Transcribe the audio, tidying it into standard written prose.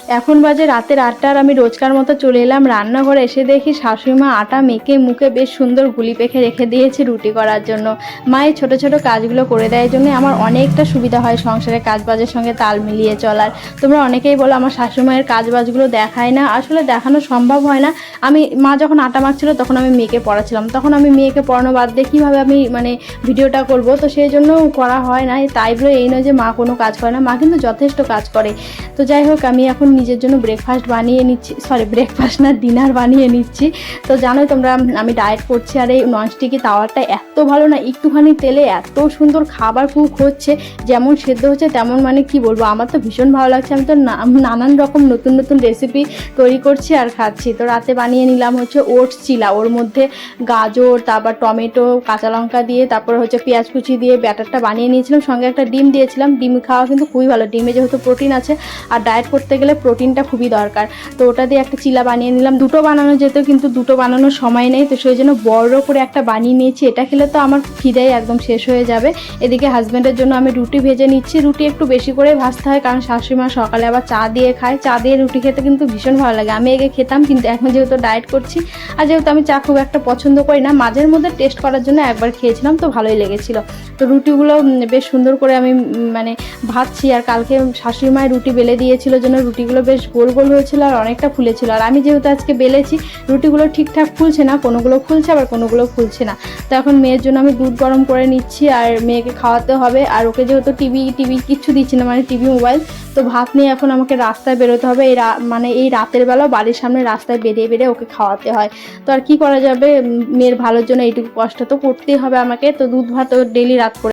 এখন বাজে রাতের 8টা আর আমি রোজকার মতো চলে এলাম রান্নাঘরে। এসে দেখি শাশুড়িমা আটা মেখে মুখে বেশ সুন্দর গুলি পেখে রেখে দিয়েছে রুটি করার জন্য। মায়ের ছোট ছোট কাজগুলো করে দেয় জন্য আমার অনেকটা সুবিধা হয় সংসারের কাজবাজের সঙ্গে তাল মিলিয়ে চলার। তোমরা অনেকেই বলো আমার শাশুড়িমায়ের কাজবাজগুলো দেখায় না, আসলে দেখানো সম্ভব হয় না। মা যখন আটা মাখছিল তখন আমি মেয়েকে পড়াচ্ছিলাম, তখন আমি মেয়েকে পড়ানো বাদ দিয়ে কীভাবে আমি ভিডিওটা করব, তো সেই জন্য করা হয় না। তাই বলে এই নয় যে মা কোনো কাজ করে না, মা কিন্তু যথেষ্ট কাজ করে। তো যাই হোক, আমি এখন নিজের জন্য ব্রেকফাস্ট বানিয়ে নিচ্ছি, ব্রেকফাস্ট না, ডিনার বানিয়ে নিচ্ছি। তো জানোই তোমরা আমি ডায়েট করছি, আর এই ননস্টিকি তাওয়াটা এত ভালো না, একটুখানি তেলে এত সুন্দর খাবার কুক হচ্ছে, যেমন সেদ্ধ হচ্ছে তেমন, কি বলবো, আমার তো ভীষণ ভালো লাগছে। আমি তো নানান রকম নতুন নতুন রেসিপি তৈরি করছি আর খাচ্ছি। তো রাতে বানিয়ে নিলাম হচ্ছে ওটস চিলা, ওর মধ্যে গাজর, তারপর টমেটো, কাঁচা লঙ্কা দিয়ে, তারপর হচ্ছে পেঁয়াজ কুচি দিয়ে ব্যাটারটা বানিয়ে নিয়েছিলাম, সঙ্গে একটা ডিম দিয়েছিলাম। ডিম খাওয়া কিন্তু খুবই ভালো, ডিমে যেহেতু প্রোটিন আছে, আর ডায়েট করতে গেলে প্রোটিনটা খুবই দরকার। তো ওটা দিয়ে একটা চিলা বানিয়ে নিলাম। দুটো বানানো যেত, কিন্তু দুটো বানানোর সময় নেই, তো সেই জন্য বড় করে একটা বানিয়ে নিয়েছি। এটা খেলে তো আমার খিদেই একদম শেষ হয়ে যাবে। এদিকে হাজব্যান্ডের জন্য আমি রুটি ভেজে নিচ্ছি। রুটি একটু বেশি করে ভাজতে হয়, কারণ শাশুড়িমা সকালে আবার চা দিয়ে খায়। চা দিয়ে রুটি খেতে কিন্তু ভীষণ ভালো লাগে। আমি আগে খেতাম, কিন্তু এখন যেহেতু ডায়েট করছি আর যেহেতু আমি চা খুব একটা পছন্দ করি না, মাঝের মধ্যে টেস্ট করার জন্য একবার খেয়েছিলাম, তো ভালোই লেগেছিল। তো রুটিগুলো বেশ সুন্দর করে আমি ভাজছি। আর কালকে শাশুড়ি মায়ের রুটি বেলে দিয়েছিল জন্য রুটিগুলো বেশ গোল গোল হয়েছিল আর অনেকটা ফুলেছিল। আর আমি যেহেতু আজকে বেলেছি, রুটিগুলো ঠিকঠাক ফুলছে না, কোনোগুলো ফুলছে আবার কোনোগুলো ফুলছে না। তো এখন মেয়ের জন্য আমি দুধ গরম করে নিচ্ছি, আর মেয়েকে খাওয়াতে হবে। আর ওকে যেহেতু টিভি কিচ্ছু দিচ্ছি না, টিভি মোবাইল, তো ভাত নিয়ে এখন আমাকে রাস্তায় বেরোতে হবে। এই রাতের বেলা বাড়ির সামনে রাস্তায় বেরিয়ে বেরিয়ে ওকে খাওয়াতে হয়। তো আর কি করা যাবে, মেয়ের ভালোর জন্য এইটুকু কষ্ট তো করতেই হবে আমাকে। তো দুধ ভাত ও ডেলি রাত করে